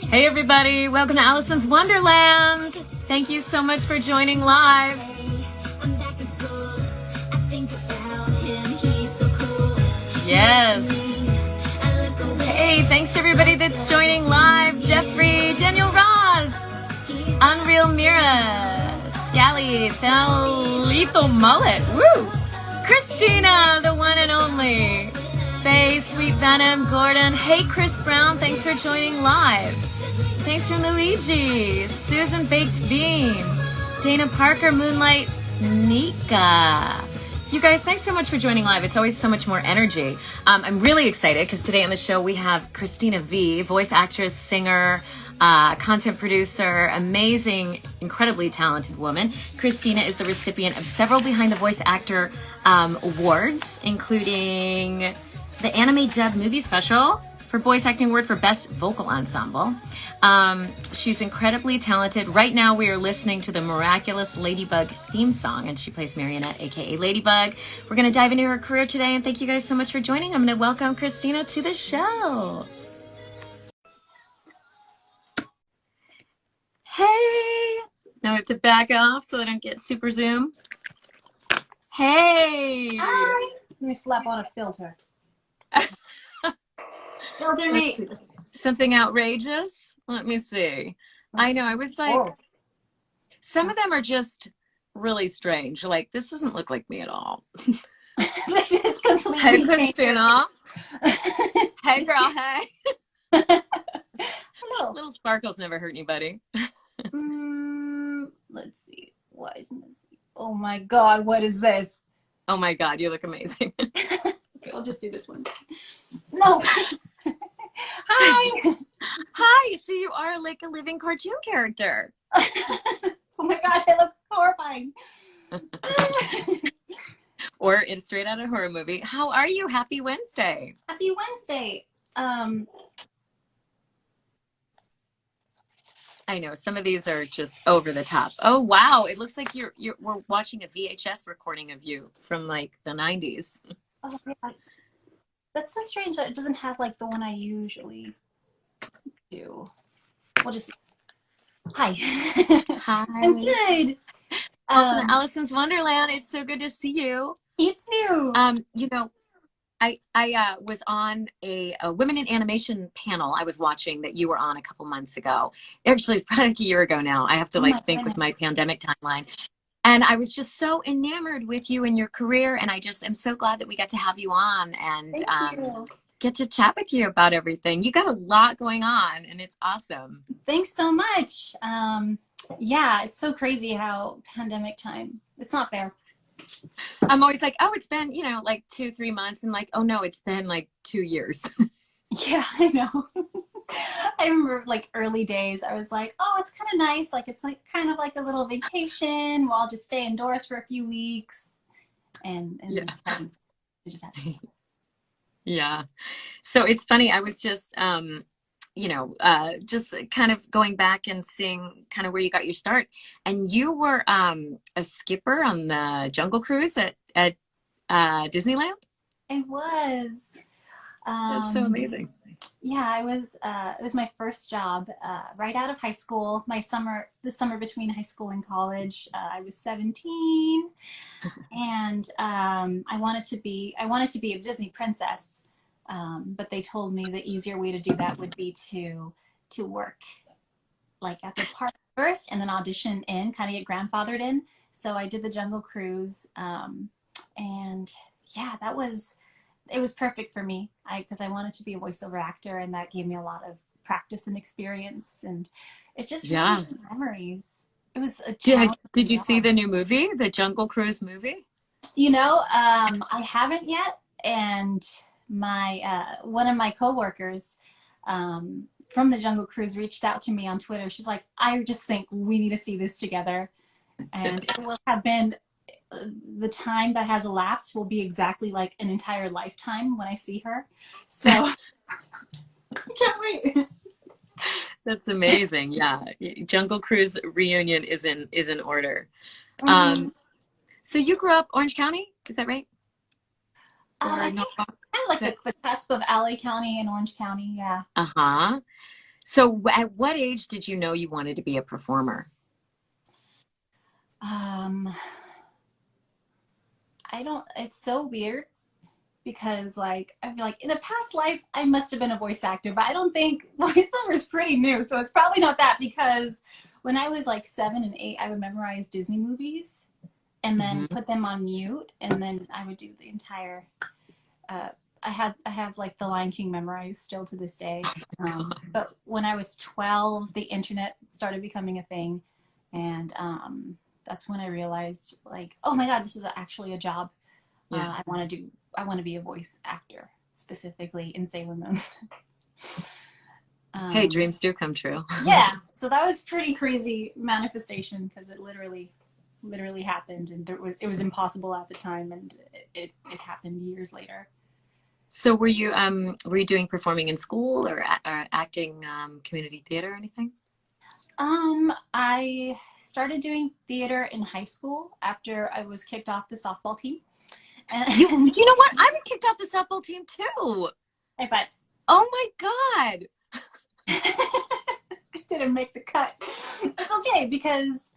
Hey everybody, welcome to Alicyn's Wonderland. Thank you so much for joining live. Yes. Hey, thanks to everybody that's joining live. Jeffrey, Daniel Ross, Unreal Mira, Scally, Lethal Mullet, woo! Christina, the one and only. Faye, Sweet Venom, Gordon. Hey, Chris Brown, thanks for joining live. Thanks from Luigi, Susan Baked Bean, Dana Parker, Moonlight, Nika. You guys, thanks so much for joining live. It's always so much more energy. I'm really excited because today on the show we have Cristina Vee, voice actress, singer, content producer, amazing, incredibly talented woman. Cristina is the recipient of several Behind the Voice Actor awards, including the Anime Dub Movie Special for Voice Acting Award for Best Vocal Ensemble. She's incredibly talented. Right now we are listening to the Miraculous Ladybug theme song, and she plays Marinette, aka Ladybug. We're going to dive into her career today, and thank you guys so much for joining. I'm going to welcome Cristina to the show. Hey! Now I have to back off so I don't get super zoom. Hey! Hi! Let me slap on a filter. Filter me. Something outrageous? Let me see. I know, I was like, some of them are just really strange. Like, this doesn't look like me at all. This is completely Hey, Cristina. Hey, girl, hey. Hello. Little sparkles never hurt anybody. Let's see. Why isn't this? Oh my God, what is this? Oh my God, you look amazing. Okay, I'll just do this one. No. Hi. Hi, so you are like a living cartoon character. Oh my gosh, I look horrifying. Or it's straight out of a horror movie. How are you? Happy Wednesday. Happy Wednesday. I know some of these are just over the top. Oh wow, it looks like we're watching a VHS recording of you from like the 90s. Oh yeah, that's so strange that it doesn't have like the one I usually do. We'll just. Hi. Hi. I'm good. Welcome to Alicyn's Wonderland. It's so good to see you. You too. You know, I was on a Women in Animation panel I was watching that you were on a couple months ago. Actually, it's probably like a year ago now. I have to think with my pandemic timeline. And I was just so enamored with you and your career, and I just am so glad that we got to have you on and get to chat with you about everything. You got a lot going on, and it's awesome. Thanks so much. Yeah, it's so crazy how pandemic time, it's not fair. I'm always like, oh, it's been, like 2-3 months. And like, oh no, it's been like 2 years. Yeah, I know. I remember like early days, I was like, oh, it's kind of nice. Like, it's like kind of like a little vacation. We'll all just stay indoors for a few weeks. And yeah. It just hasn't. Yeah. So it's funny. I was just, just kind of going back and seeing kind of where you got your start. And you were a skipper on the Jungle Cruise at Disneyland? I was. That's so amazing. Yeah, I was. It was my first job right out of high school. The summer between high school and college. I was 17, and I wanted to be a Disney princess. But they told me the easier way to do that would be to work like at the park first, and then audition in, kind of get grandfathered in. So I did the Jungle Cruise, and yeah, it was perfect for me because I wanted to be a voiceover actor, and that gave me a lot of practice and experience, and it's just really good memories. It was a Did you see the new movie, the Jungle Cruise movie? I haven't yet, and my one of my coworkers from the Jungle Cruise reached out to me on Twitter. She's like, I just think we need to see this together, and it will have been the time that has elapsed will be exactly like an entire lifetime when I see her. So I can't wait. That's amazing. Yeah, Jungle Cruise reunion is in order. So you grew up Orange County, is that right? I think kind of like the cusp of LA County and Orange County. Yeah. So at what age did you know you wanted to be a performer? Um, it's so weird because like I feel like in a past life I must have been a voice actor, but I don't think voiceover is pretty new, so it's probably not that because when I was like 7 and 8, I would memorize Disney movies and then Hmm. put them on mute, and then I would do the entire. Uh, I have like The Lion King memorized still to this day. But when I was 12, the internet started becoming a thing, and that's when I realized like, oh my God, this is actually a job. Yeah. I want to do. I want to be a voice actor, specifically in Sailor Moon. Hey, um, dreams do come true. yeah, so that was pretty crazy manifestation because it literally happened, and it was impossible at the time, and it happened years later. So were you doing performing in school or acting community theater or anything? I started doing theater in high school after I was kicked off the softball team, and You know what? I was kicked off the softball team too. I thought Oh my God. I didn't make the cut. It's okay because,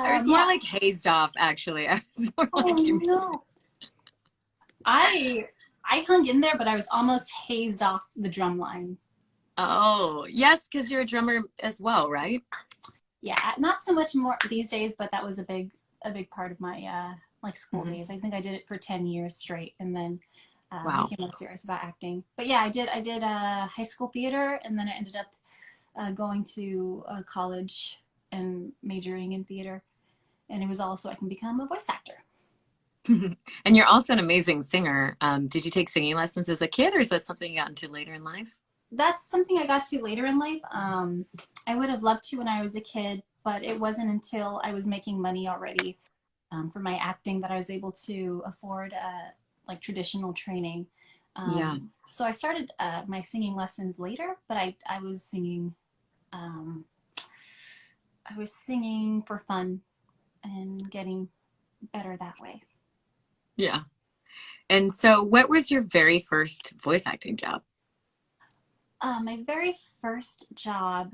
I was more yeah. like hazed off, actually. I was more Oh like, no, I I hung in there, but I was almost hazed off the drum line. oh, yes, because you're a drummer as well, right? Yeah, not so much more these days, but that was a big part of my like school Hmm. days. I think I did it for 10 years straight, and then Wow. became more serious about acting. But yeah, I did high school theater, and then I ended up going to college and majoring in theater, and it was all so I can become a voice actor. And you're also an amazing singer. Did you take singing lessons as a kid, or is that something you got into later in life? That's something I got to later in life. I would have loved to when I was a kid, but it wasn't until I was making money already for my acting that I was able to afford like traditional training. Yeah. So I started my singing lessons later, but um, I was singing for fun and getting better that way. Yeah. And so, what was your very first voice acting job? My very first job,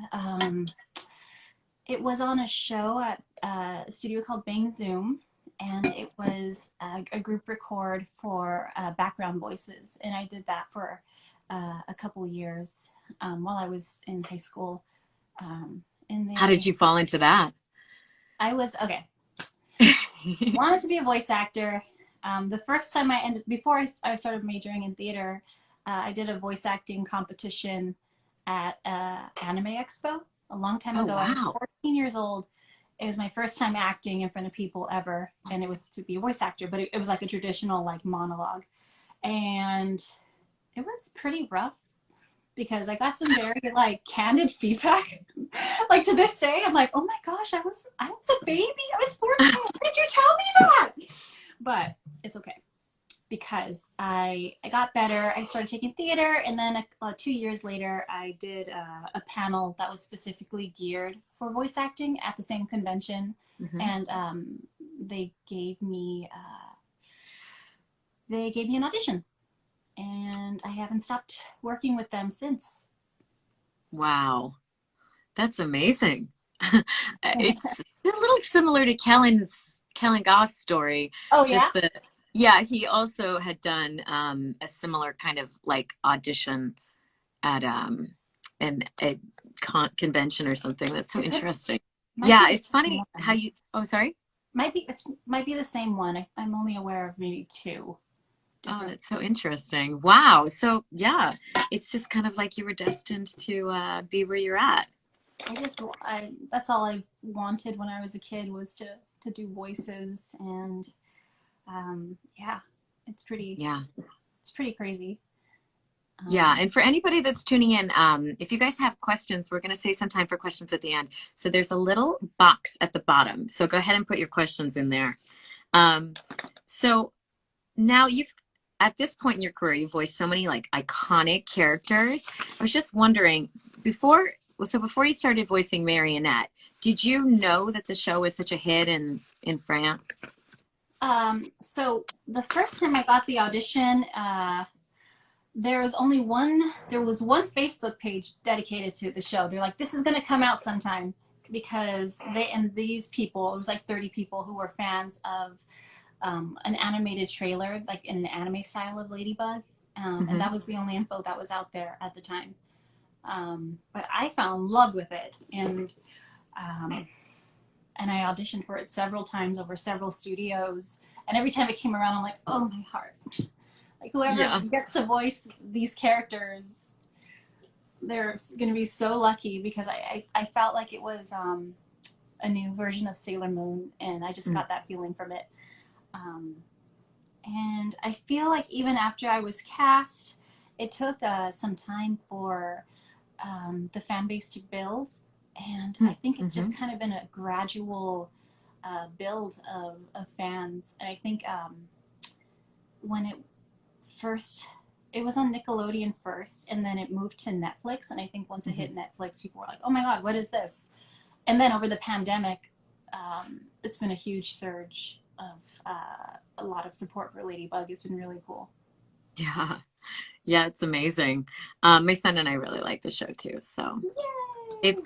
it was on a show at a studio called Bang Zoom, and it was a group record for background voices, and I did that for a couple years while I was in high school. And How did they, you fall into that? I was okay. Wanted to be a voice actor. The first time before I started majoring in theater, I did a voice acting competition at Anime Expo a long time Oh, ago. I was wow. 14 years old. It was my first time acting in front of people ever, and it was to be a voice actor, but it was like a traditional like monologue, and it was pretty rough because I got some very like candid feedback. Like to this day, I'm like, oh my gosh, I was a baby. I was 14. Why did you tell me that? But it's okay because I got better. I started taking theater, and then 2 years later, I did a panel that was specifically geared for voice acting at the same convention, Hmm. and they they gave me an audition, and I haven't stopped working with them since. Wow. That's amazing. It's a little similar to Kellen Goff's story, Oh yeah. just that, yeah, he also had done a similar kind of like audition at a convention or something. That's so It could interesting. might be Yeah, the it's same funny how one. you, oh, sorry. Might be the same one. I'm only aware of maybe two Oh, different. that's so interesting. Wow. So, yeah, it's just kind of like you were destined to be where you're at. I that's all I wanted when I was a kid was to do voices, and yeah, it's pretty Yeah. it's pretty crazy. Yeah, Um, and for anybody that's tuning in, if you guys have questions, we're going to save some time for questions at the end. So there's a little box at the bottom. So go ahead and put your questions in there. Um, so now at this point in your career, you've voiced so many like iconic characters. I was just wondering, before you started voicing Marinette, did you know that the show was such a hit in France? so the first time I got the audition, there was one Facebook page dedicated to the show. They're like, this is going to come out sometime, because these people, it was like 30 people who were fans of an animated trailer, like in an anime style of Ladybug. And that was the only info that was out there at the time. But I fell in love with it, and I auditioned for it several times over several studios. And every time it came around, I'm like, oh, my heart. Like, whoever gets to voice these characters, they're going to be so lucky, because I felt like it was a new version of Sailor Moon, and I just got that feeling from it. And I feel like even after I was cast, it took some time for the fan base to build. And I think it's just kind of been a gradual build of fans. And I think when it was on Nickelodeon first, and then it moved to Netflix. And I think once it hit Netflix, people were like, oh my God, what is this? And then over the pandemic, it's been a huge surge of a lot of support for Ladybug. It's been really cool. Yeah, it's amazing. My son and I really like the show too. So Yay!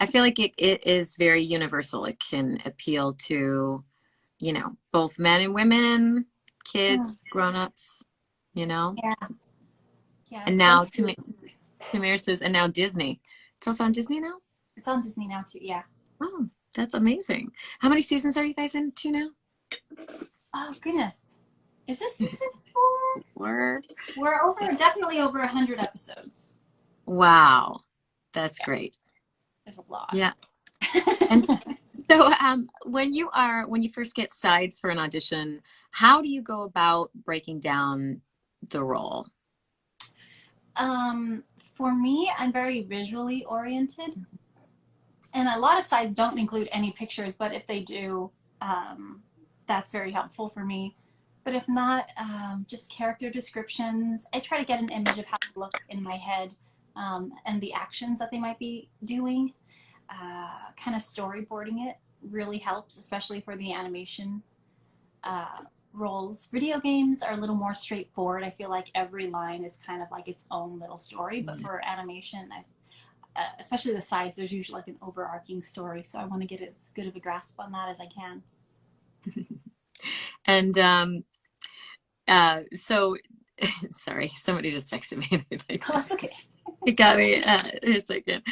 I feel like it is very universal. It can appeal to, both men and women, kids, grown-ups, Yeah. And now Tamir says, and now Disney. It's also on Disney now? It's on Disney now too, yeah. Oh, that's amazing. How many seasons are you guys into now? Oh, goodness. Is this season 4? We're definitely over 100 episodes. Wow. That's great. There's a lot. Yeah. And so when you first get sides for an audition, how do you go about breaking down the role? For me, I'm very visually oriented. And a lot of sides don't include any pictures, but if they do, that's very helpful for me. But if not, just character descriptions. I try to get an image of how they look in my head, and the actions that they might be doing. Kind of storyboarding it really helps, especially for the animation roles. Video games are a little more straightforward. I feel like every line is kind of like its own little story, but for animation, especially the sides, there's usually like an overarching story, so I want to get as good of a grasp on that as I can. And so sorry, somebody just texted me. Oh, that's okay. It got me in a second.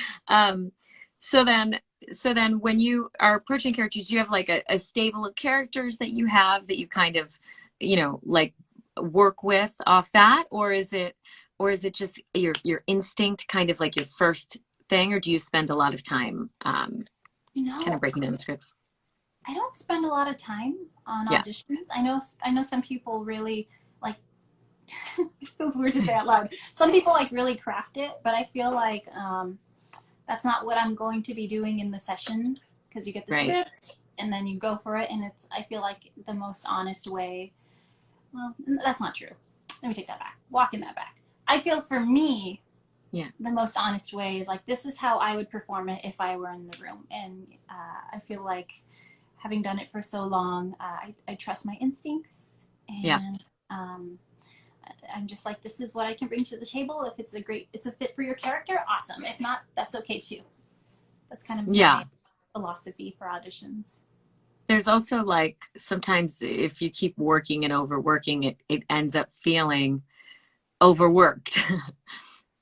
So then when you are approaching characters, do you have like a stable of characters that you have that you kind of, like work with off that, or is it just your instinct, kind of like your first thing, or do you spend a lot of time kind of breaking down the scripts? I don't spend a lot of time on auditions. I know some people really like it feels weird to say out loud. Some people like really craft it, but I feel like that's not what I'm going to be doing in the sessions, because you get the script and then you go for it, and I feel like the most honest way. Well, that's not true. Let me take that back. Walking that back. I feel for me, the most honest way is like, this is how I would perform it if I were in the room. And I feel like having done it for so long, I trust my instincts. And I'm just like, this is what I can bring to the table. If it's a fit for your character, awesome. If not, that's okay too. That's kind of my philosophy for auditions. There's also like, sometimes if you keep working and overworking it, it ends up feeling overworked.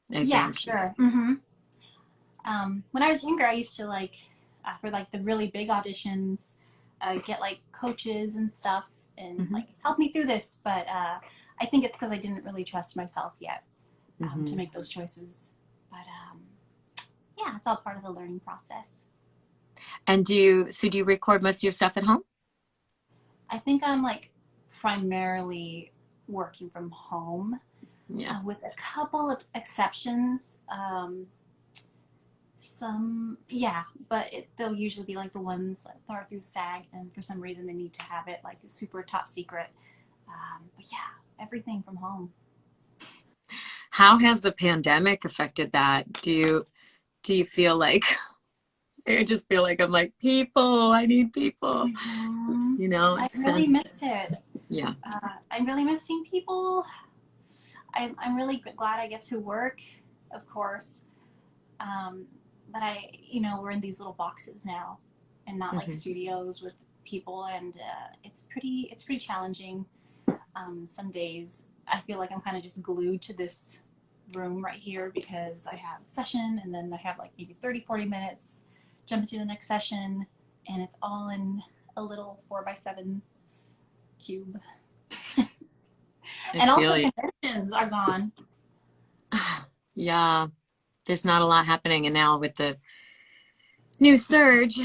Yeah, sure. Mm-hmm. When I was younger, I used to like, for like the really big auditions, get like coaches and stuff and like help me through this. But I think it's because I didn't really trust myself yet to make those choices. But yeah, it's all part of the learning process. And do you record most of your stuff at home? I think I'm like primarily working from home. With a couple of exceptions. But they'll usually be like the ones that are through SAG, and for some reason they need to have it like super top secret. But yeah, everything from home. How has the pandemic affected that? Do you feel like, I just feel like I'm like, I need people. I really miss it. Yeah. I'm really missing people. I'm really glad I get to work, of course. Um, but we're in these little boxes now, and not like Hmm. studios with people, and it's pretty challenging. Some days I feel like I'm kind of just glued to this room right here because I have session, and then I have like maybe 30-40 minutes, jump into the next session, and it's all in a little 4x7 cube. I And also feel you. conventions are gone. Yeah, there's not a lot happening, and now with the new surge.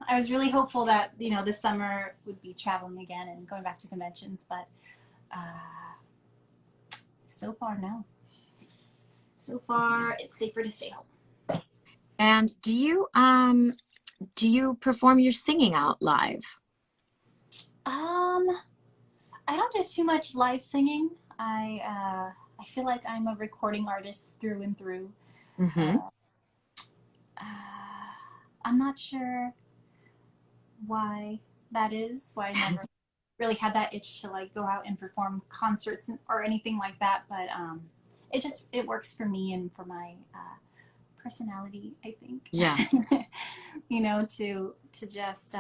I was really hopeful that this summer would be traveling again and going back to conventions, but so far no. So far, it's safer to stay home. And do you perform your singing out live? Um, I don't do too much live singing. I feel like I'm a recording artist through and through. Mm-hmm. Uh, uh, I'm not sure why that is. Why I never really had that itch to like go out and perform concerts or anything like that. But it works for me and for my personality, I think. Yeah. To just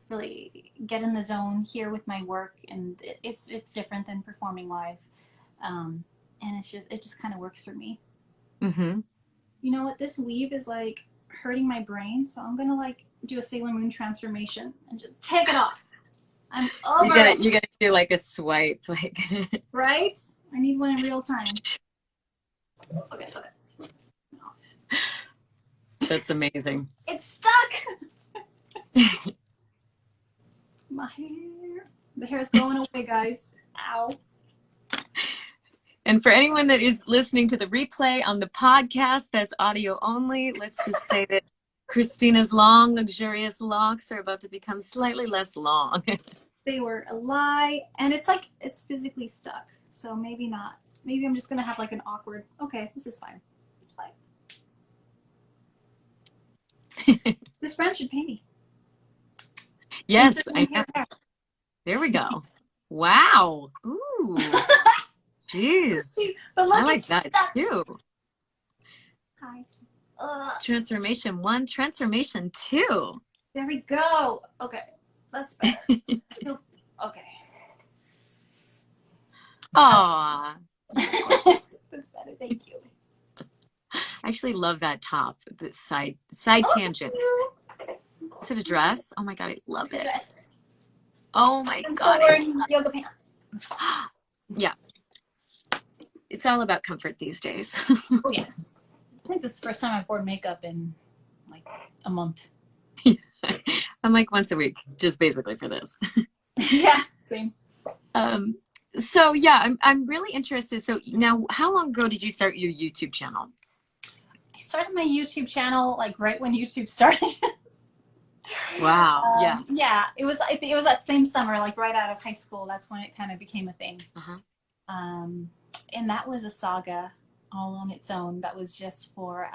really get in the zone here with my work, and it's different than performing live, and it just kind of works for me. Mm-hmm. You know what? This weave is like hurting my brain, so I'm gonna like do a Sailor Moon transformation and just take it off. I'm over it. You gotta do like a swipe, like. Right? I need one in real time. Okay. That's amazing. It's stuck. My hair. The hair is going away, guys. Ow. And for anyone that is listening to the replay on the podcast, that's audio only, let's just say that Christina's long, luxurious locks are about to become slightly less long. They were a lie, and it's like it's physically stuck. So maybe not. Maybe I'm just gonna have like an awkward. Okay, this is fine. It's fine. This brand should pay me. Yes, I know. There we go. Wow. Ooh. Jeez. But look, I like that stuck. too. Guys. Transformation 1, transformation 2. There we go. Okay, that's better. Okay. Aw. That's better. Thank you. I actually love that top, the side tangent. Is it a dress? Oh my God, I love it. Dress. Oh my I'm God. still wearing yoga pants. Yeah. It's all about comfort these days. Oh yeah. I think this is the first time I've worn makeup in like a month. I'm like once a week, just basically for this. Yeah, same. So yeah, I'm really interested. So now, how long ago did you start your YouTube channel? I started my YouTube channel like right when YouTube started. Wow. Yeah. Yeah, I think it was that same summer, like right out of high school. That's when it kind of became a thing. Uh-huh. And that was a saga all on its own. That was just for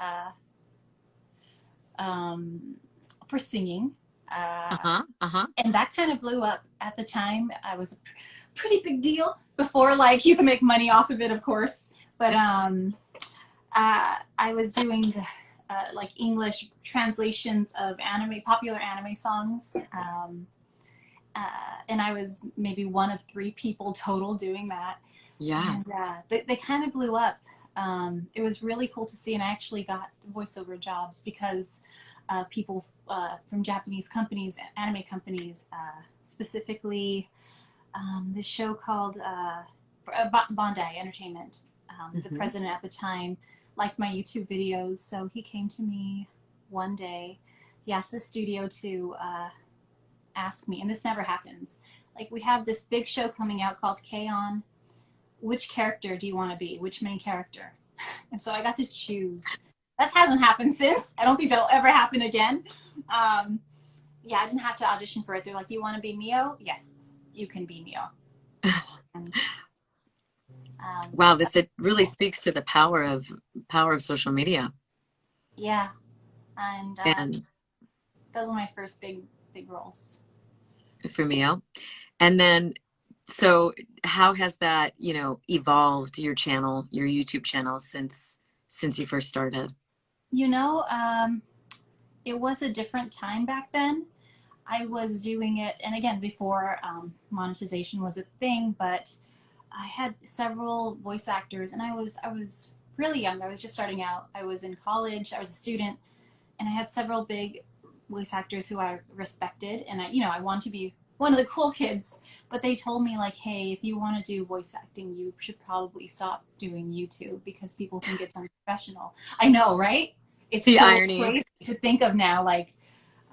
singing. Uh-huh. Uh-huh. And that kind of blew up at the time. I was a pretty big deal before, like you can make money off of it, of course. But I was doing like English translations of popular anime songs. And I was maybe one of 3 people total doing that. Yeah. And they kind of blew up. It was really cool to see, and I actually got voiceover jobs because people from Japanese companies, anime companies, specifically this show called Bandai Entertainment. The president at the time liked my YouTube videos, so he came to me one day. He asked the studio to ask me, and this never happens. Like, we have this big show coming out called K-On! Which character do you want to be? Which main character? And so I got to choose. That hasn't happened since. I don't think that'll ever happen again. Yeah, I didn't have to audition for it. They're like, you want to be Mio? Yes, you can be Mio. And, wow, it really speaks to the power of social media. Yeah, and those were my first big roles. For Mio. And then So how has that, evolved your channel, your YouTube channel since you first started? You know, it was a different time back then. I was doing it, and again, before monetization was a thing, but I had several voice actors, and I was really young. I was just starting out. I was in college. I was a student, and I had several big voice actors who I respected, and I wanted to be one of the cool kids. But they told me like, hey, if you want to do voice acting, you should probably stop doing YouTube because people think it's unprofessional. I know, right? It's The so irony. crazy to think of now, like,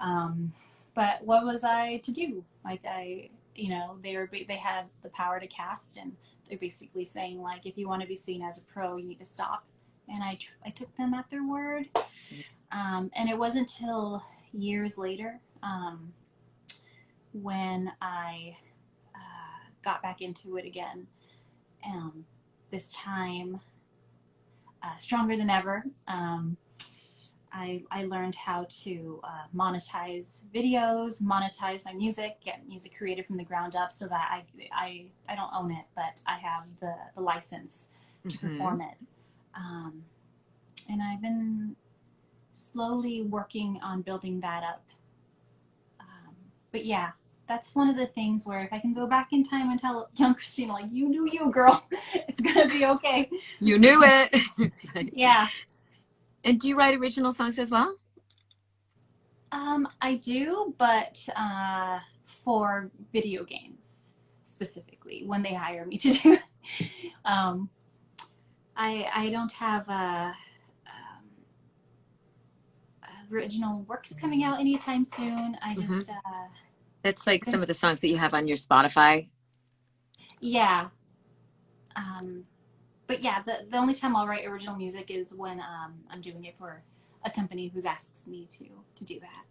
um, but what was I to do? Like they had the power to cast, and they're basically saying like, if you want to be seen as a pro, you need to stop. And I took them at their word. And it wasn't until years later when I got back into it again. This time, stronger than ever. I learned how to monetize videos, monetize my music, get music created from the ground up, so that I don't own it, but I have the license to perform it. And I've been slowly working on building that up. But yeah, that's one of the things where if I can go back in time and tell young Cristina, like, you knew you, girl, it's gonna be okay. You knew it. Yeah. And do you write original songs as well? I do, but for video games specifically, when they hire me to do it. I don't have original works coming out anytime soon. I just That's like some of the songs that you have on your Spotify. yeah. But yeah, the only time I'll write original music is when I'm doing it for a company who asks me to do that.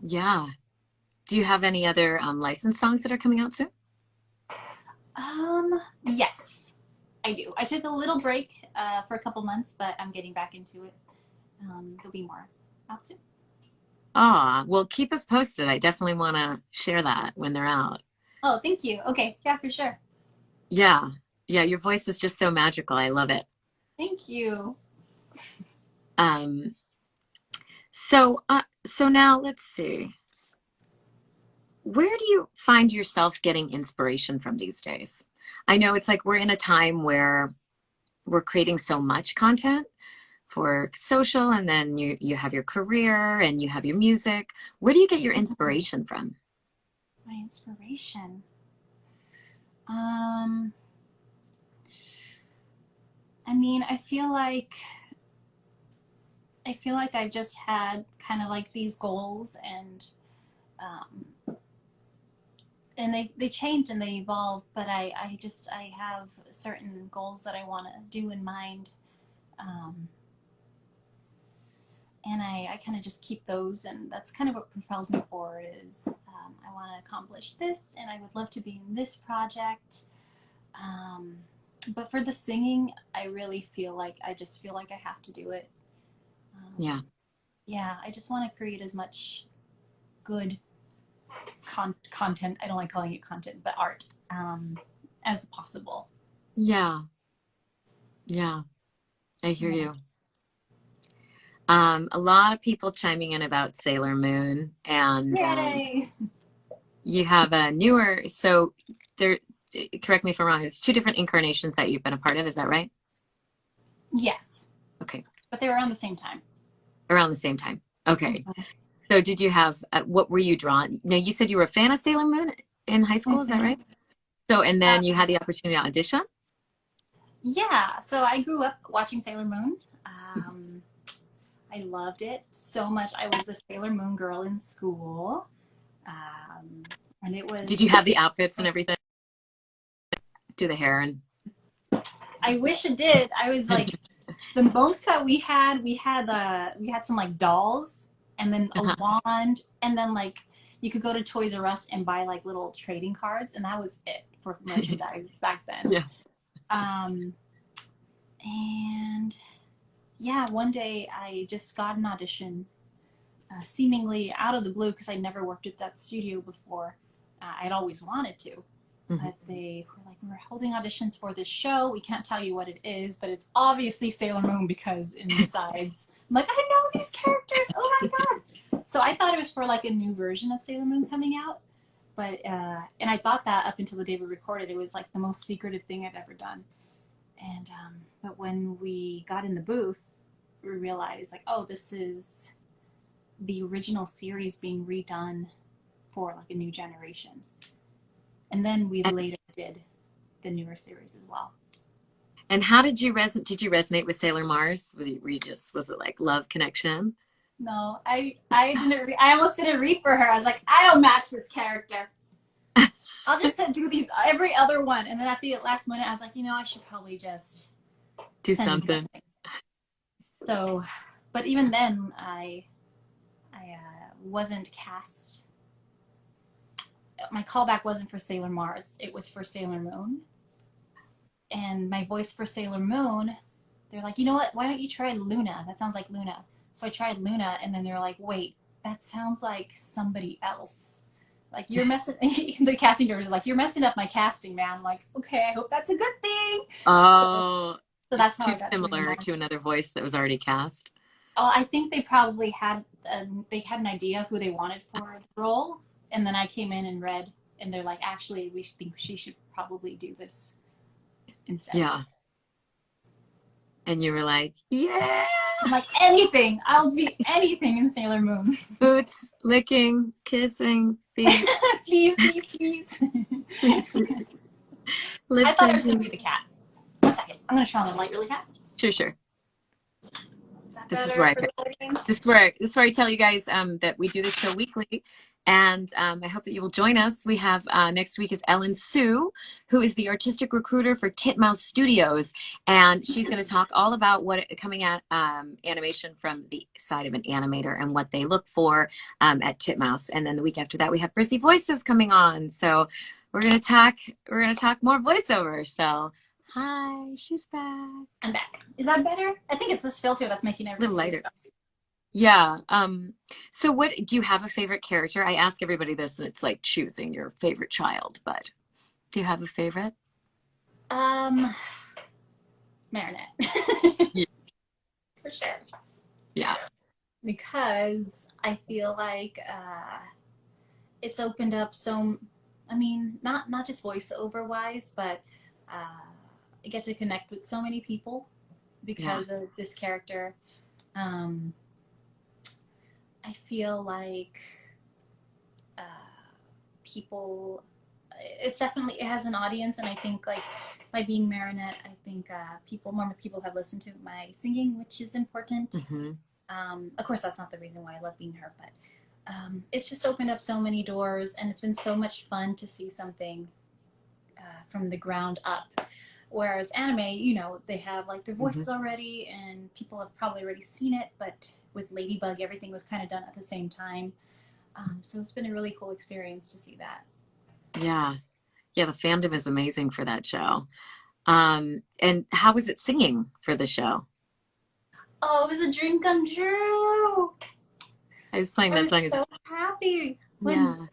Yeah. Do you have any other licensed songs that are coming out soon? Yes, I do. I took a little break for a couple months, but I'm getting back into it. There'll be more out soon. Ah, well, keep us posted. I definitely want to share that when they're out. Oh, thank you. Okay, yeah, for sure. Yeah. Yeah, your voice is just so magical. I love it. Thank you. Um, so now let's see. Where do you find yourself getting inspiration from these days? I know it's like we're in a time where we're creating so much content for social, and then you have your career and you have your music. Where do you get your inspiration from? My inspiration. I mean, I feel like I've just had kind of like these goals, um, and they change and they evolve, but I have certain goals that I want to do in mind. Um, and I kind of just keep those, and that's kind of what propels me forward is I want to accomplish this, and I would love to be in this project. Um, but for the singing, I really feel like I have to do it. Yeah. Yeah, I just want to create as much good content. I don't like calling it content, but art as possible. Yeah. Yeah. I hear Yeah. you. A lot of people chiming in about Sailor Moon, and Yay! you have a newer, so there, correct me if I'm wrong, it's two different incarnations that you've been a part of, is that right? Yes, Okay. but they were around the same time. Around the same time. Okay. So did you have, what were you drawn? Now you said you were a fan of Sailor Moon in high school, is that right? So, and Uh, then you had the opportunity to audition? yeah, so I grew up watching Sailor Moon. I loved it so much. I was the Sailor Moon girl in school. Um, and it Did you was, have the outfits and everything? Do the hair and I wish it did. I was like, the most that we had some like dolls and then a uh-huh. wand, and then like you could go to Toys R Us and buy like little trading cards, and that was it for merchandise back then. Yeah. Um, and yeah, one day I just got an audition, seemingly out of the blue because I never worked at that studio before. I'd always wanted to. but they were like, we're holding auditions for this show. We can't tell you what it is, but it's obviously Sailor Moon because in the sides. I'm like, I know these characters. Oh my God. So I thought it was for like a new version of Sailor Moon coming out. But, and I thought that up until the day we recorded, it was like the most secretive thing I'd ever done. And, but when we got in the booth, we realized like, oh, this is the original series being redone for like a new generation. And then we later did the newer series as well. And how did you resonate with Sailor Mars? Were you just, was it like love connection? No, I didn't. I almost didn't read for her. I was like, I don't match this character. I'll just do these every other one. And then at the last minute, I was like, you know, I should probably just do something. So, but even then, I wasn't cast. My callback wasn't for Sailor Mars. It was for Sailor Moon. And my voice for Sailor Moon, they're like, you know what? Why don't you try Luna? That sounds like Luna. So I tried Luna, and then they're like, wait, that sounds like somebody else. Like, you're messing, the casting director is like, you're messing up my casting, man. I'm like, okay, I hope that's a good thing. Oh, so that's how too I got similar to another voice that was already cast. Oh, I think they probably had, they had an idea of who they wanted for the role. And then I came in and read, and they're like, actually, we think she should probably do this instead. Yeah. And you were like, yeah. I'm like, anything. I'll be anything in Sailor Moon. Boots, licking, kissing, feet. Please, please, please. Please, please. I thought it was going to be the cat. 1 second. I'm going to turn on the light really fast. Sure. This is where I tell you guys that we do this show weekly, and I hope that you will join us. We have next week is Ellen Sue, who is the artistic recruiter for Titmouse Studios, and she's going to talk all about what coming at animation from the side of an animator and what they look for at Titmouse. And then the week after that, we have Brissy Voices coming on, so we're going to talk more voiceover. So. Hi, she's back. I'm back. Is that better? I think it's this filter that's making everything a little lighter. Yeah. So what do you have a favorite character? I ask everybody this, and it's like choosing your favorite child, but do you have a favorite? Marinette. Yeah. For sure. Yeah. Because I feel like it's opened up so, I mean, not just voiceover wise, but I get to connect with so many people because of this character. I feel like people, it has an audience, and I think like by being Marinette, I think more people have listened to my singing, which is important. Of course, that's not the reason why I love being her, but it's just opened up so many doors, and it's been so much fun to see something from the ground up. Whereas anime, you know, they have like their voices already, and people have probably already seen it, but with Ladybug, everything was kind of done at the same time. So it's been a really cool experience to see that. Yeah. Yeah, the fandom is amazing for that show. And how was it singing for the show? Oh, it was a dream come true. I was playing that song. I was so happy when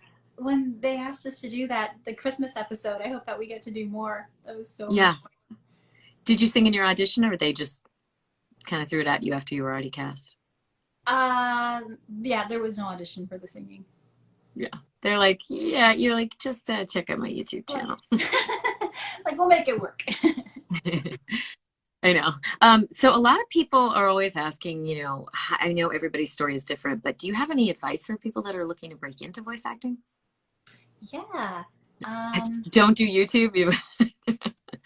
they asked us to do that, the Christmas episode. I hope that we get to do more. That was so much fun. Did you sing in your audition, or they just kind of threw it at you after you were already cast? Yeah, there was no audition for the singing. Yeah. They're like, yeah, you're like, just check out my YouTube channel. Like, we'll make it work. I know. So a lot of people are always asking, you know, I know everybody's story is different, but do you have any advice for people that are looking to break into voice acting? Yeah. Don't do YouTube.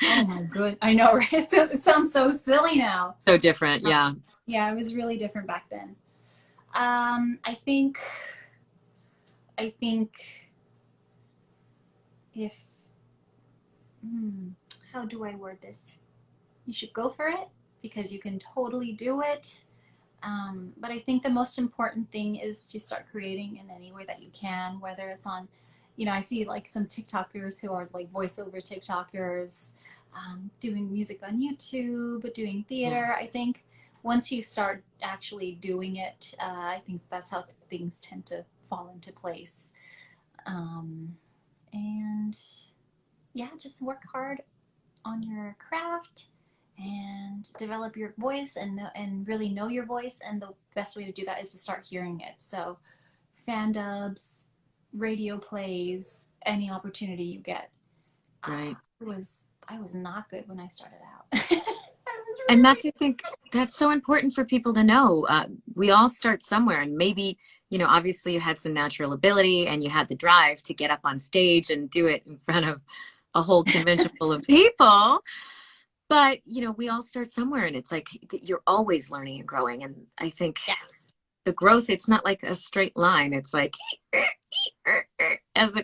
Oh my good. I know, right? It sounds so silly now. So different, yeah. Yeah, it was really different back then. I think if, how do I word this? You should go for it because you can totally do it. But I think the most important thing is to start creating in any way that you can, whether it's on, you know, I see like some TikTokers who are like voiceover TikTokers, doing music on YouTube, doing theater. I think once you start actually doing it, I think that's how things tend to fall into place. And yeah, just work hard on your craft and develop your voice and really know your voice. And the best way to do that is to start hearing it. So fan dubs, radio plays, any opportunity you get. Right. I was not good when I started out. I was And really that's, I think, that's so important for people to know. We all start somewhere, and maybe, obviously you had some natural ability and you had the drive to get up on stage and do it in front of a whole convention full of people. But, we all start somewhere, and it's like you're always learning and growing. And I think yeah. the growth, it's not like a straight line. It's like as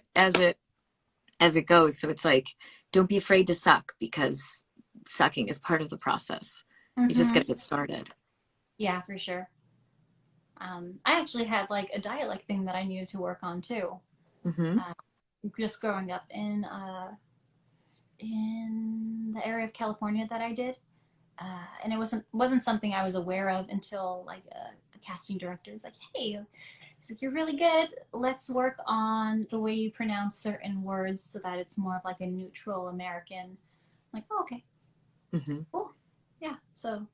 it goes. So it's like, don't be afraid to suck, because sucking is part of the process. You just got to get started. Yeah, for sure. I actually had like a dialect thing that I needed to work on too. Mm-hmm. Just growing up in the area of California that I did, and it wasn't something I was aware of until like a casting director was like, "Hey, he's like, you're really good. Let's work on the way you pronounce certain words so that it's more of like a neutral American." I'm like, oh, okay, Mm-hmm. cool, yeah. So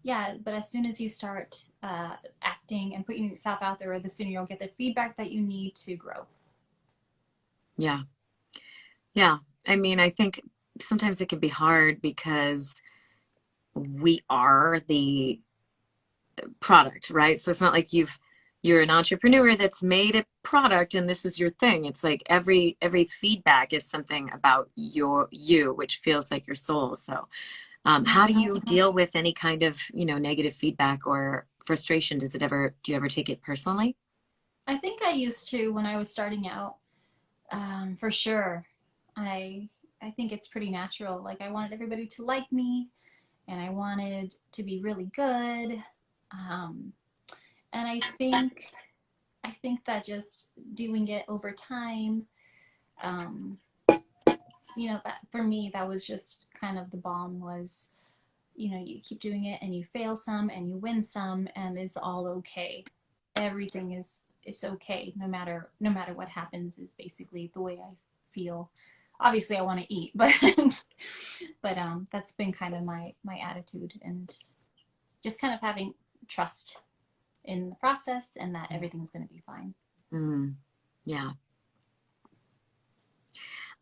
yeah, but as soon as you start acting and putting yourself out there, the sooner you'll get the feedback that you need to grow. Yeah. Yeah. I mean, I think sometimes it can be hard because we are the product, right? So it's not like you're an entrepreneur that's made a product and this is your thing. It's like every feedback is something about you, which feels like your soul. So how do you deal with any kind of, negative feedback or frustration? Do you ever take it personally? I think I used to when I was starting out, for sure. I I think it's pretty natural. Like I wanted everybody to like me, and I wanted to be really good. Um, and I think that just doing it over time, um, that for me that was just kind of the bomb was, you keep doing it and you fail some and you win some and it's all okay. Everything is it's okay no matter what happens is basically the way I feel. Obviously I want to eat, but that's been kind of my attitude, and just kind of having trust in the process and that everything's going to be fine. Mm, yeah.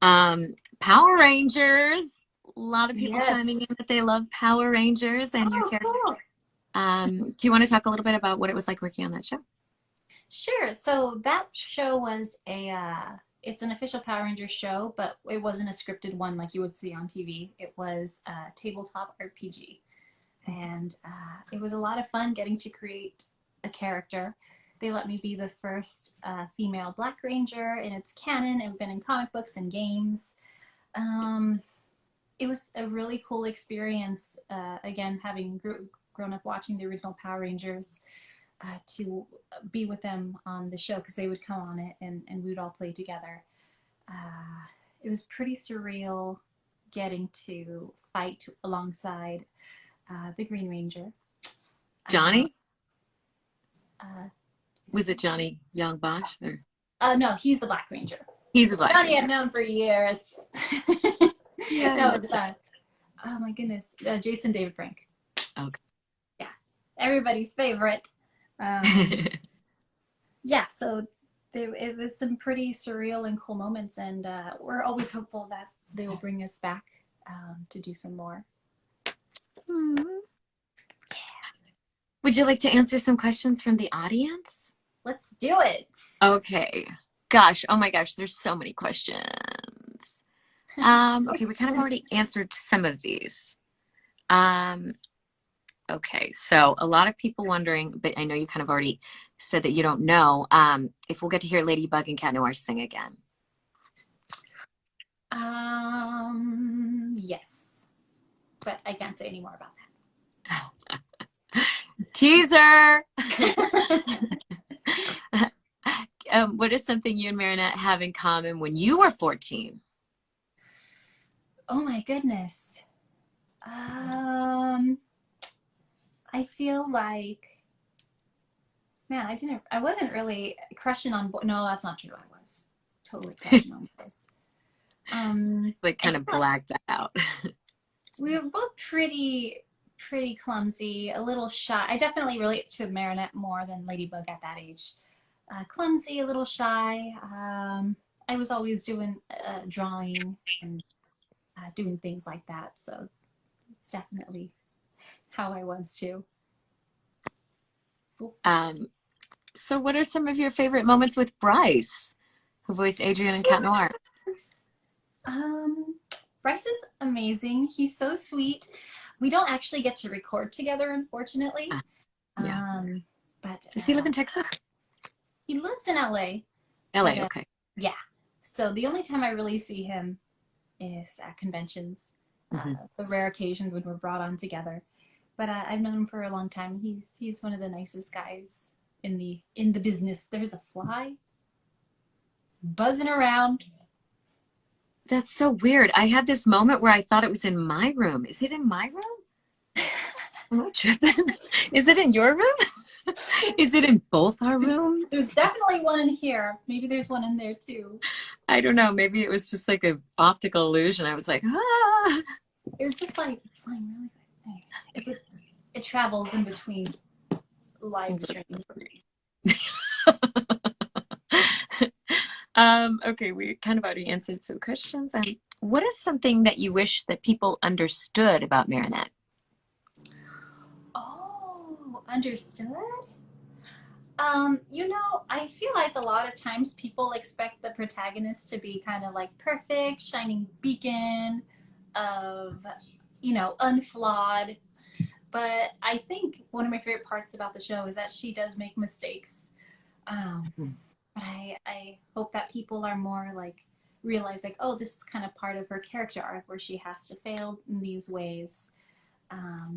Power Rangers. A lot of people Yes. chiming in that they love Power Rangers and your Oh, character. cool. Do you want to talk a little bit about what it was like working on that show? Sure. So that show was it's an official Power Rangers show, but it wasn't a scripted one like you would see on TV. It was a tabletop RPG. And it was a lot of fun getting to create a character. They let me be the first female Black Ranger in its canon and been in comic books and games. Um, it was a really cool experience, again, having grown up watching the original Power Rangers, to be with them on the show because they would come on it and we would all play together. It was pretty surreal getting to fight alongside the Green Ranger. Johnny? Uh, Was it Johnny Young Bosch? Or? no, he's the Black Ranger. He's a Black Johnny Ranger. I've known for years. Yeah, no, it's oh my goodness, Jason David Frank. Okay. Yeah, everybody's favorite. Yeah, so it was some pretty surreal and cool moments, and we're always hopeful that they will bring us back to do some more. Would you like to answer some questions from the audience? Let's do it. Okay. Gosh, oh my gosh, there's so many questions. Okay, we kind of already answered some of these. Okay, so a lot of people wondering, but I know you kind of already said that you don't know, if we'll get to hear Ladybug and Cat Noir sing again. Yes, but I can't say any more about that. Teaser! What is something you and Marinette have in common when you were 14? Oh my goodness. I feel like, man, I wasn't really crushing on, no, that's not true. I was totally crushing on boys. Like I kind of feel like black that out. we were both pretty clumsy, a little shy. I definitely relate to Marinette more than Ladybug at that age. Clumsy, a little shy. I was always doing drawing and doing things like that, so it's definitely how I was too. Um, so what are some of your favorite moments with Bryce, who voiced Adrian in Cat Noir? Um, Bryce is amazing. He's so sweet. We don't actually get to record together, unfortunately. Ah, yeah. But Does he live in Texas? he lives in LA. LA, But, okay. yeah. So the only time I really see him is at conventions, the rare occasions when we're brought on together. But I've known him for a long time. He's one of the nicest guys in the business. There's a fly buzzing around. That's so weird. I had this moment where I thought it was in my room. Is it in my room? Am I tripping? Is it in your room? Is it in both our rooms? There's definitely one in here. Maybe there's one in there too. I don't know. Maybe it was just like an optical illusion. I was like, ah. It was just like flying really good. It travels in between live streams. Okay, we kind of already answered some questions. What is something that you wish that people understood about Marinette? Oh, understood? I feel like a lot of times people expect the protagonist to be kind of like perfect, shining beacon of, unflawed. But I think one of my favorite parts about the show is that she does make mistakes. But I hope that people are more like realize like, oh, this is kind of part of her character arc where she has to fail in these ways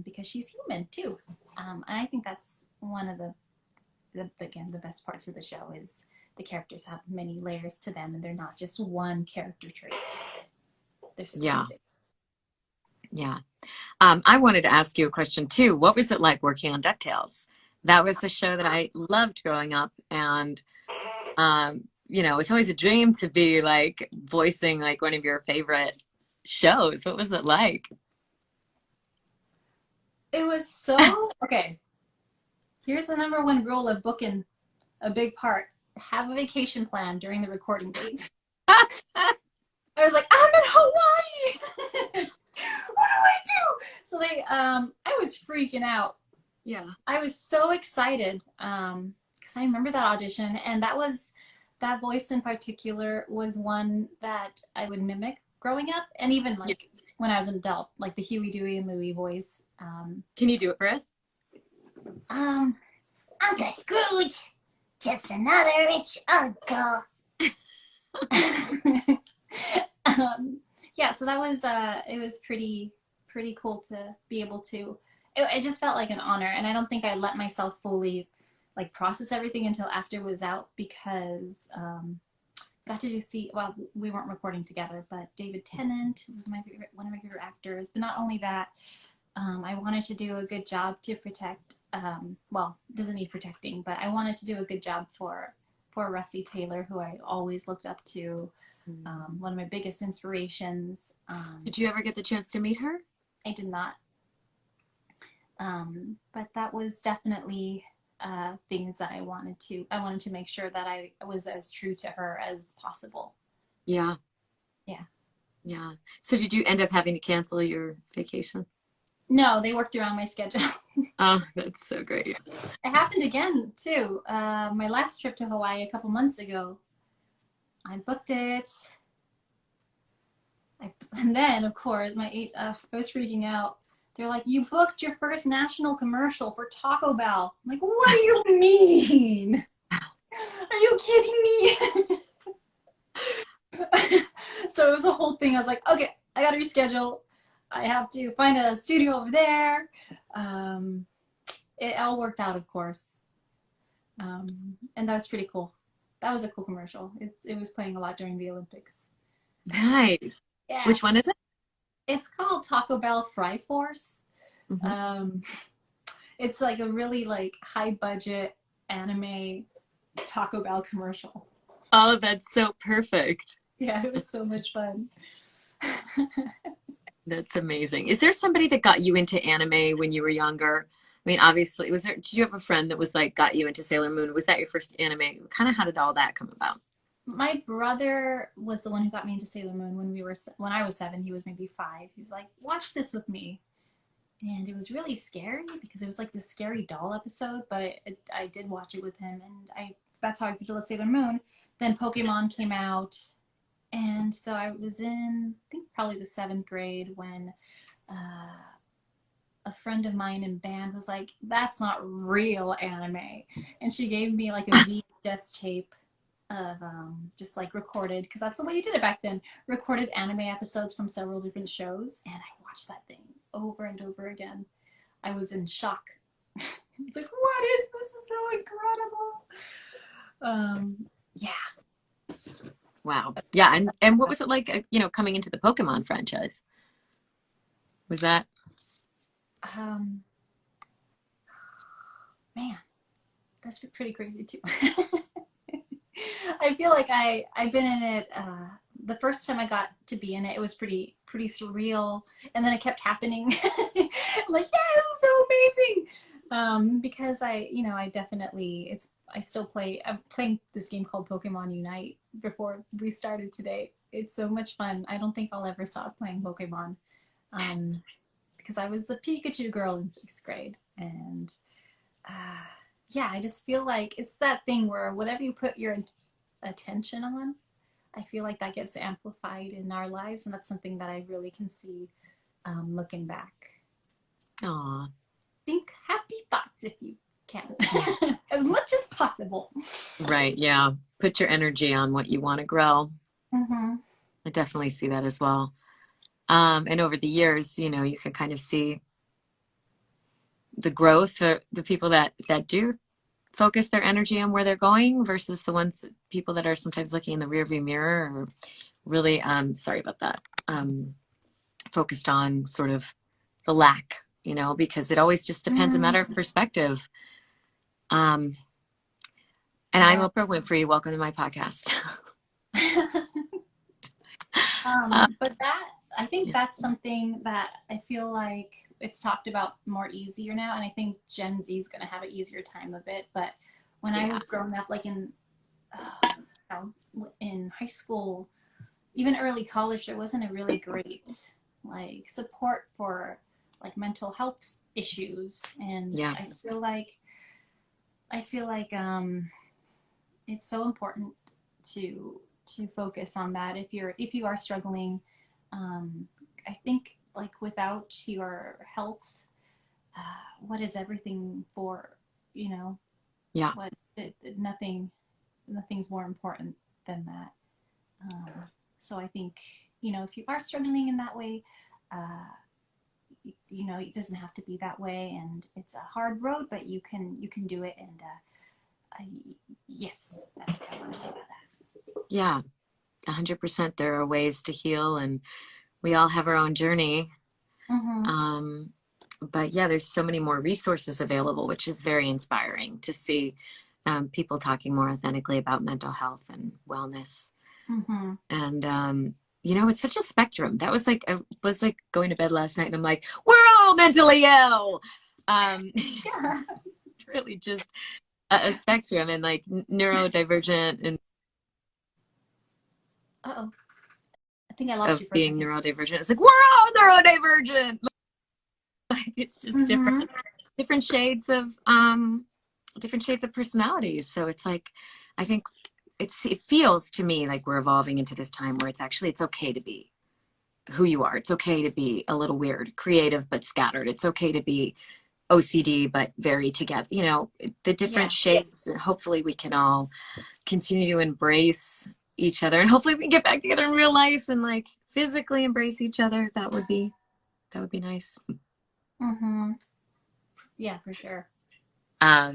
because she's human too. And I think that's one of the best parts of the show is the characters have many layers to them and they're not just one character trait. They're Yeah. Yeah. I wanted to ask you a question too. What was it like working on DuckTales? That was the show that I loved growing up, and it's always a dream to be like voicing like one of your favorite shows. What was it like? It was so okay. Here's the number one rule of booking a big part: have a vacation plan during the recording dates. I was like, I'm in Hawaii. What do I do? So I was freaking out. Yeah. I was so excited because I remember that audition, and that voice in particular was one that I would mimic growing up, and even like when I was an adult, like the Huey, Dewey, and Louie voice. Can you do it for us? Uncle Scrooge, just another rich uncle. Yeah, so that was it was pretty cool to be able to. It just felt like an honor, and I don't think I let myself fully like process everything until after it was out because got to see. Well, we weren't recording together, but David Tennant was one of my favorite actors. But not only that, I wanted to do a good job to protect. Well, doesn't need protecting, but I wanted to do a good job for Russi Taylor, who I always looked up to. One of my biggest inspirations. Did you ever get the chance to meet her? I did not. But that was definitely things that I wanted to make sure that I was as true to her as possible. Yeah. Yeah. Yeah. So did you end up having to cancel your vacation? No, they worked around my schedule. Oh, that's so great. It happened again too. My last trip to Hawaii a couple months ago, I booked it. And then, of course, I was freaking out. They're like, you booked your first national commercial for Taco Bell. I'm like, what do you mean? Are you kidding me? So it was a whole thing. I was like, okay, I got to reschedule. I have to find a studio over there. It all worked out, of course. And that was pretty cool. That was a cool commercial. It was playing a lot during the Olympics. Nice. Yeah. Which one is it? It's called Taco Bell Fry Force. Mm-hmm. It's like a really like high budget anime Taco Bell commercial. Oh, that's so perfect. Yeah, it was so much fun. That's amazing. Is there somebody that got you into anime when you were younger? I mean, obviously, did you have a friend that was like, got you into Sailor Moon? Was that your first anime? Kind of how did all that come about? My brother was the one who got me into Sailor Moon when I was 7. He was maybe 5. He was like, "Watch this with me," and it was really scary because it was like this scary doll episode. But I did watch it with him, and that's how I grew to love Sailor Moon. Then Pokemon came out, and so I was in, I think, probably the 7th grade when a friend of mine in band was like, "That's not real anime," and she gave me like a VHS tape of just like recorded, because that's the way you did it back then, recorded anime episodes from several different shows, and I watched that thing over and over again. I was in shock. It's like, what is this? Is so incredible. Yeah. Wow. Yeah. And what was it like, coming into the Pokemon franchise? Was that? Man, that's pretty crazy too. I feel like I've been in it. The first time I got to be in it, it was pretty surreal, and then it kept happening. I'm like, yeah, this is so amazing. Because I definitely I'm playing this game called Pokemon Unite before we started today. It's so much fun. I don't think I'll ever stop playing Pokemon, because I was the Pikachu girl in 6th grade, and yeah, I just feel like it's that thing where whatever you put your attention on, I feel like that gets amplified in our lives, and that's something that I really can see looking back. Aw. Think happy thoughts if you can, as much as possible. Right. Yeah. Put your energy on what you want to grow. Mm-hmm. I definitely see that as well. And over the years, you can kind of see the growth for the people that do focus their energy on where they're going versus the people that are sometimes looking in the rearview mirror or really, sorry about that, focused on sort of the lack, because it always just depends, a matter of perspective. And I'm Oprah Winfrey. Welcome to my podcast. But I think that's something that I feel like it's talked about more easier now, and I think Gen Z is going to have an easier time of it. But when I was growing up, like in high school, even early college, there wasn't a really great like support for like mental health issues, and I feel like it's so important to focus on that if you are struggling. I think like without your health, what is everything for, Yeah. Nothing's more important than that. So I think, if you are struggling in that way, it doesn't have to be that way, and it's a hard road, but you can do it. And yes, that's what I want to say about that. Yeah, 100%. There are ways to heal, and we all have our own journey. Mm-hmm. But yeah, there's so many more resources available, which is very inspiring to see people talking more authentically about mental health and wellness. Mm-hmm. And, it's such a spectrum. That was like, I was like going to bed last night and I'm like, we're all mentally ill. Yeah. It's really just a spectrum, and like neurodivergent and Uh-oh. I think I lost you for being a second. neurodivergent. It's like, we're all neurodivergent. Like, it's just Mm-hmm. different shades of personalities. So it's like, I think it feels to me like we're evolving into this time where it's okay to be who you are. It's okay to be a little weird, creative, but scattered. It's okay to be OCD, but very together, the different shades. And hopefully we can all continue to embrace each other, and hopefully we can get back together in real life and like physically embrace each other. That would be nice. Mm-hmm. Yeah, for sure. Now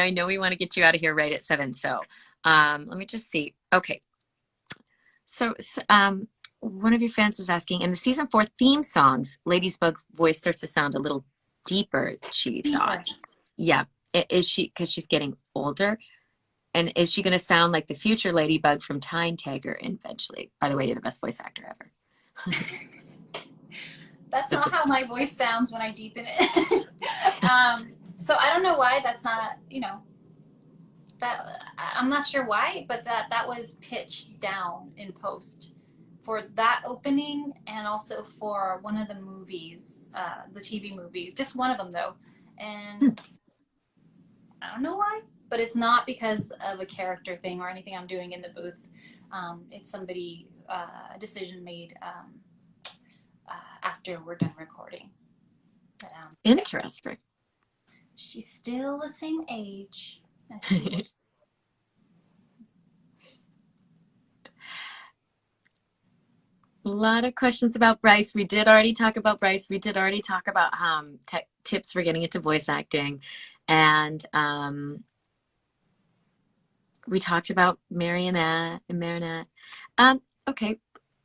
I know we want to get you out of here right at 7. So let me just see. Okay. So one of your fans is asking, in the season 4 theme songs, Lady's Bug voice starts to sound a little deeper, she thought. Yeah. Is she, because she's getting older? And is she going to sound like the future Ladybug from Time Tiger eventually? By the way, you're the best voice actor ever. That's not how my voice sounds when I deepen it. So I don't know why that's not, that I'm not sure why, but that was pitched down in post for that opening and also for one of the movies, the TV movies, just one of them though. And I don't know why, but it's not because of a character thing or anything I'm doing in the booth. It's somebody, a decision made after we're done recording. But, Interesting. she's still the same age as she was. A lot of questions about Bryce. We did already talk about Bryce. We did already talk about tips for getting into voice acting. And we talked about Marinette and Marinette. Okay,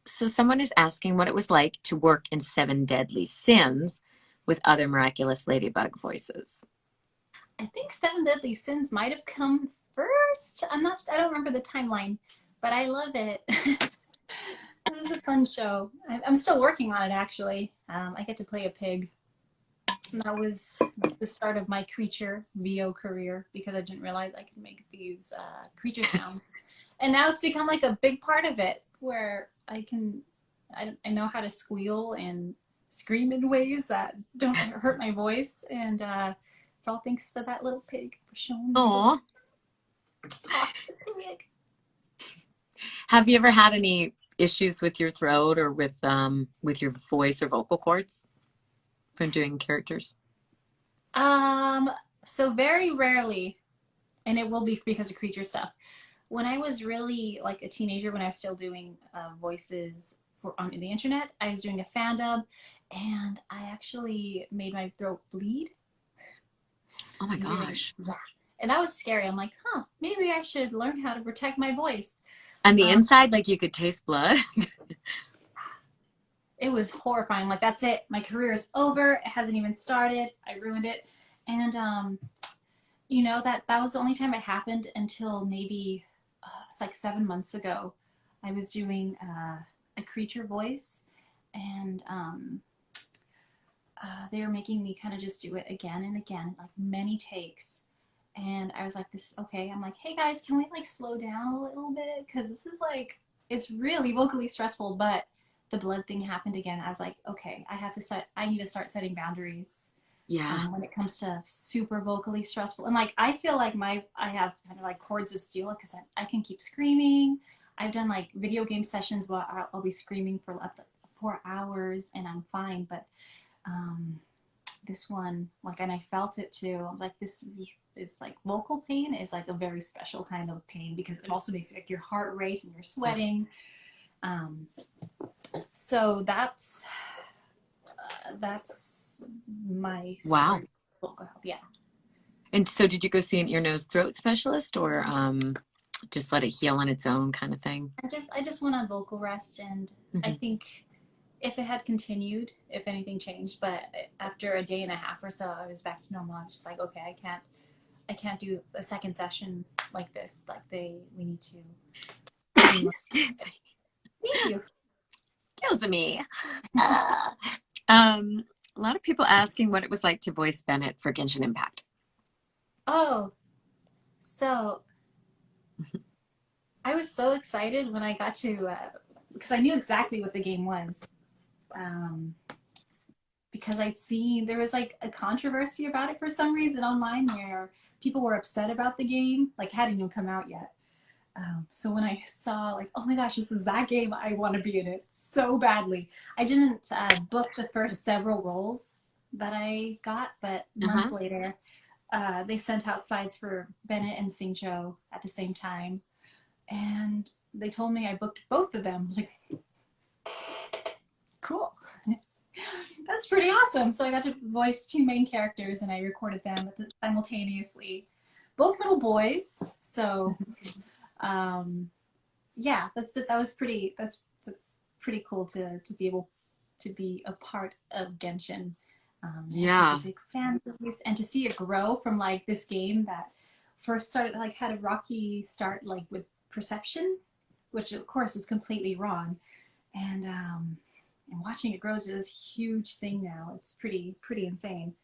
so someone is asking what it was like to work in Seven Deadly Sins with other Miraculous Ladybug voices. I think Seven Deadly Sins might have come first. I don't remember the timeline, but I love it. It was a fun show. I'm still working on it, actually. I get to play a pig. And that was the start of my creature VO career because I didn't realize I could make these creature sounds. And now it's become like a big part of it where I know how to squeal and scream in ways that don't hurt my voice. And it's all thanks to that little pig for showing me. Aww. Oh, pig. Have you ever had any issues with your throat or with your voice or vocal cords from doing characters? So very rarely, and it will be because of creature stuff. When I was really like a teenager, when I was still doing voices on the internet, I was doing a fan dub, and I actually made my throat bleed. Oh my gosh. Yeah. And that was scary. I'm like, maybe I should learn how to protect my voice. And the inside, like you could taste blood? It was horrifying. Like, that's it. My career is over. It hasn't even started. I ruined it. And, that was the only time it happened until maybe it's like 7 months ago. I was doing a creature voice, and they were making me kind of just do it again and again, like many takes. And I was like, I'm like, hey guys, can we like slow down a little bit? Because this is like, it's really vocally stressful, but the blood thing happened again. I was like, okay, I need to start setting boundaries. Yeah. When it comes to super vocally stressful. And like, I feel like I have kind of like cords of steel because I can keep screaming. I've done like video game sessions where I'll be screaming for up to 4 hours and I'm fine. But this one, like, and I felt it too. Like, this is like vocal pain is like a very special kind of pain because it also makes like your heart race and you're sweating. So that's my wow vocal health. Yeah. And so did you go see an ear, nose, throat specialist or just let it heal on its own kind of thing? I just went on vocal rest, and I think if it had continued, if anything changed, but after a day and a half or so, I was back to normal. I was just like, okay, I can't do a second session like this. Like we need to. Excuse you. Excuse me. A lot of people asking what it was like to voice Benette for Genshin Impact. Oh, so I was so excited when I got to, because I knew exactly what the game was. Because I'd seen, there was like a controversy about it for some reason online where people were upset about the game, like hadn't even come out yet. So when I saw like, oh my gosh, this is that game, I want to be in it so badly. I didn't book the first several roles that I got, but months later, they sent out sides for Benette and Xingqiu at the same time. And they told me I booked both of them. I was like, cool. That's pretty awesome. So I got to voice two main characters and I recorded them simultaneously. Both little boys. So yeah, that's pretty cool to be able to be a part of Genshin. Yeah, such a big fan base, and to see it grow from like this game that first started, like had a rocky start, like with perception, which of course was completely wrong. And watching it grow to this huge thing now, it's pretty insane.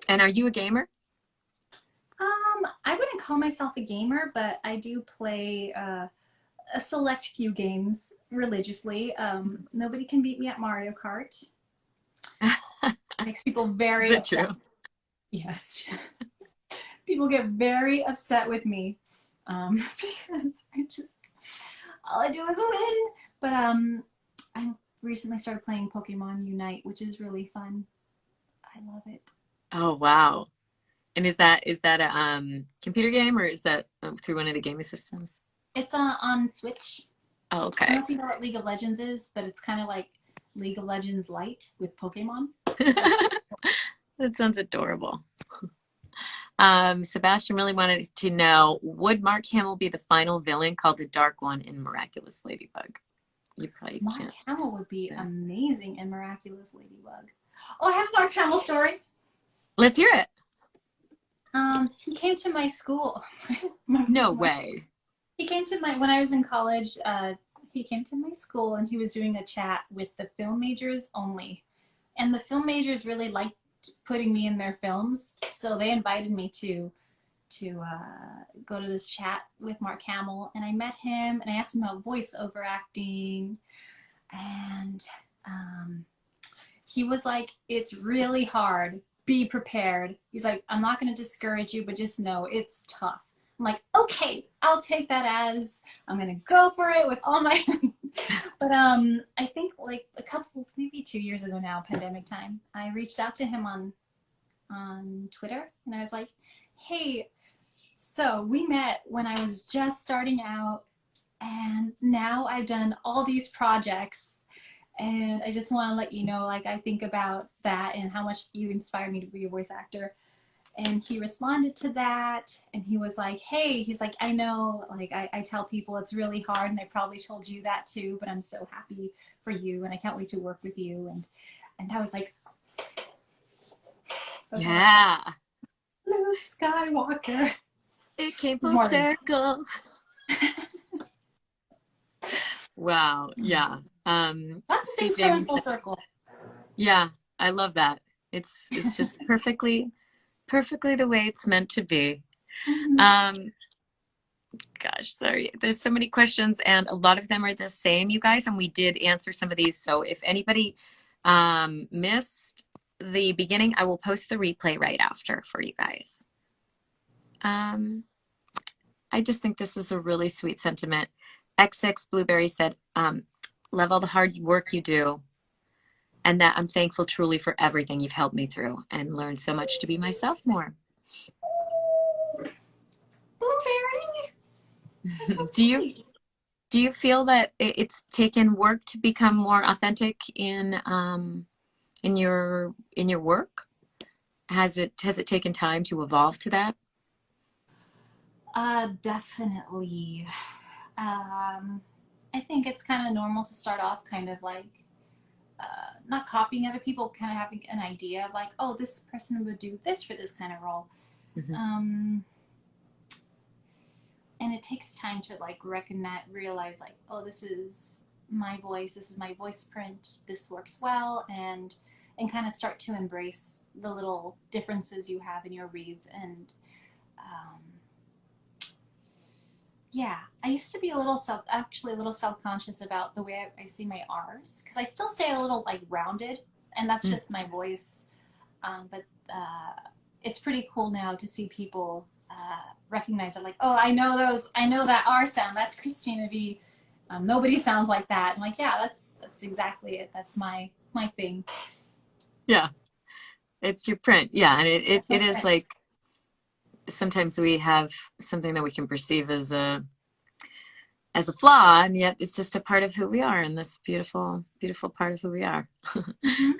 And are you a gamer? I wouldn't call myself a gamer, but I do play a select few games religiously. Nobody can beat me at Mario Kart. Makes people very upset. True? Yes. People get very upset with me because all I do is win. But I recently started playing Pokemon Unite, which is really fun. I love it. Oh, wow. And is that a computer game, or is that through one of the gaming systems? It's on Switch. Oh, I okay. don't know if you know what League of Legends is, but it's kind of like League of Legends Lite with Pokemon. That sounds adorable. Sebastian really wanted to know, would Mark Hamill be the final villain called the Dark One in Miraculous Ladybug? You probably Mark can't. Hamill would be amazing in Miraculous Ladybug. Oh, I have a Mark Hamill story. Let's hear it. He came to my school. No way. He came to when I was in college, he came to my school and he was doing a chat with the film majors only. And the film majors really liked putting me in their films. So they invited me to go to this chat with Mark Hamill. And I met him and I asked him about voiceover acting. And he was like, it's really hard. Be prepared. He's like, I'm not going to discourage you, but just know it's tough. I'm like, okay, I'll take that as I'm going to go for it with all my, but I think like maybe 2 years ago now, pandemic time, I reached out to him on Twitter and I was like, hey, so we met when I was just starting out and now I've done all these projects. And I just want to let you know, like, I think about that and how much you inspired me to be a voice actor. And he responded to that. And he was like, hey, he's like, I know, like, I tell people it's really hard. And I probably told you that too, but I'm so happy for you. And I can't wait to work with you. And I was like, yeah. Luke Skywalker. It came full circle. Wow. Yeah. Lots of things coming full circle. Yeah, I love that. It's just perfectly the way it's meant to be. Mm-hmm. Gosh, sorry. There's so many questions and a lot of them are the same, you guys, and we did answer some of these. So if anybody missed the beginning, I will post the replay right after for you guys. I just think this is a really sweet sentiment. XX Blueberry said, love all the hard work you do and that I'm thankful truly for everything you've helped me through and learned so much to be myself more. Blueberry. So do you feel that it's taken work to become more authentic in your work? Has it taken time to evolve to that? Definitely. I think it's kind of normal to start off kind of like not copying other people, kind of having an idea of like, oh, this person would do this for this kind of role. Mm-hmm. And it takes time to like realize like, oh, this is my voice, this is my voice print, this works well, and kind of start to embrace the little differences you have in your reads. And yeah, I used to be a little self-conscious about the way I see my R's, because I still stay a little like rounded, and that's just my voice. But it's pretty cool now to see people recognize it, like, oh, I know that R sound. That's Cristina Vee. Nobody sounds like that. I'm like, yeah, that's exactly it. That's my thing. Yeah, it's your print. Yeah, and it is like. Sometimes we have something that we can perceive as a flaw, and yet it's just a part of who we are, and this beautiful part of who we are. Mm-hmm.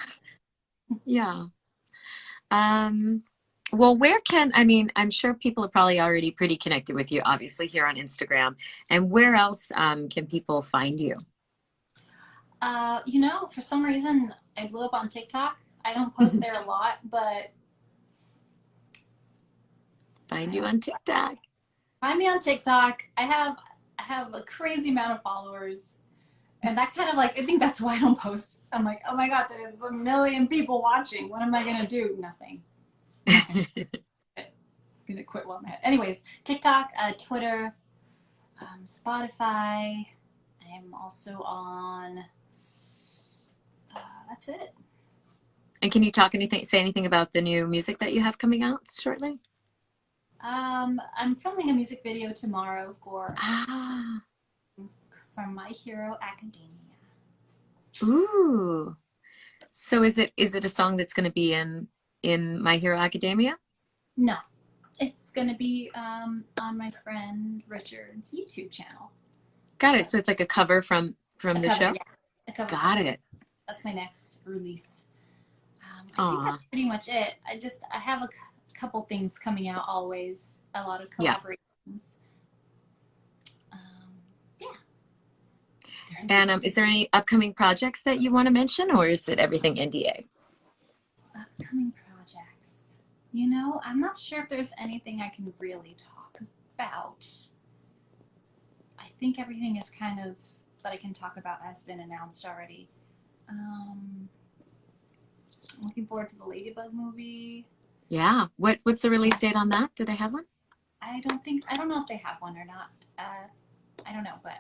Yeah. Well, I'm sure people are probably already pretty connected with you, obviously, here on Instagram. And where else can people find you? For some reason, I blew up on TikTok. I don't post there a lot, but find you on TikTok? Find me on TikTok. I have a crazy amount of followers. And that kind of like, I think that's why I don't post. I'm like, oh my God, there's a million people watching. What am I going to do? Nothing. I'm going to quit while I'm ahead. Anyways, TikTok, Twitter, Spotify. I am also on, that's it. And can you say anything about the new music that you have coming out shortly? I'm filming a music video tomorrow for from My Hero Academia. Ooh. So is it a song that's going to be in My Hero Academia? No, it's going to be on my friend Richard's YouTube channel. Got it. So it's like a cover from the show? Yeah. A cover. Got it. That's my next release. I think that's pretty much it. I have a couple things coming out always. A lot of collaborations. And is there any upcoming projects that you want to mention, or is it everything NDA? Upcoming projects. You know, I'm not sure if there's anything I can really talk about. I think everything is kind of that I can talk about has been announced already. I'm looking forward to the Ladybug movie. Yeah. What's the release date on that? Do they have one? I don't know if they have one or not. I don't know, but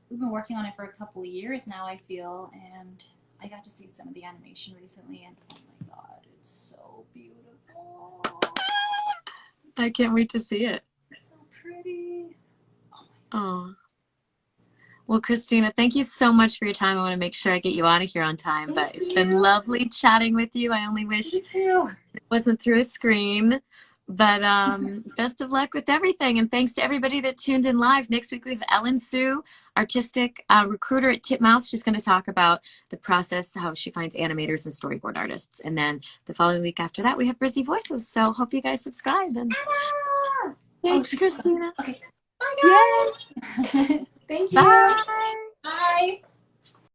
we've been working on it for a couple of years now, I feel, and I got to see some of the animation recently, and oh my God, it's so beautiful. I can't wait to see it. It's so pretty. Oh my God. Oh. Well, Cristina, thank you so much for your time. I want to make sure I get you out of here on time, but it's been lovely chatting with you. I only wish it wasn't through a screen. But best of luck with everything. And thanks to everybody that tuned in live. Next week, we have Ellen Sue, artistic recruiter at Titmouse. She's going to talk about the process, how she finds animators and storyboard artists. And then the following week after that, we have Brizzy Voices. So hope you guys subscribe. And thanks, Cristina. Okay. Yes. Thank you. Bye.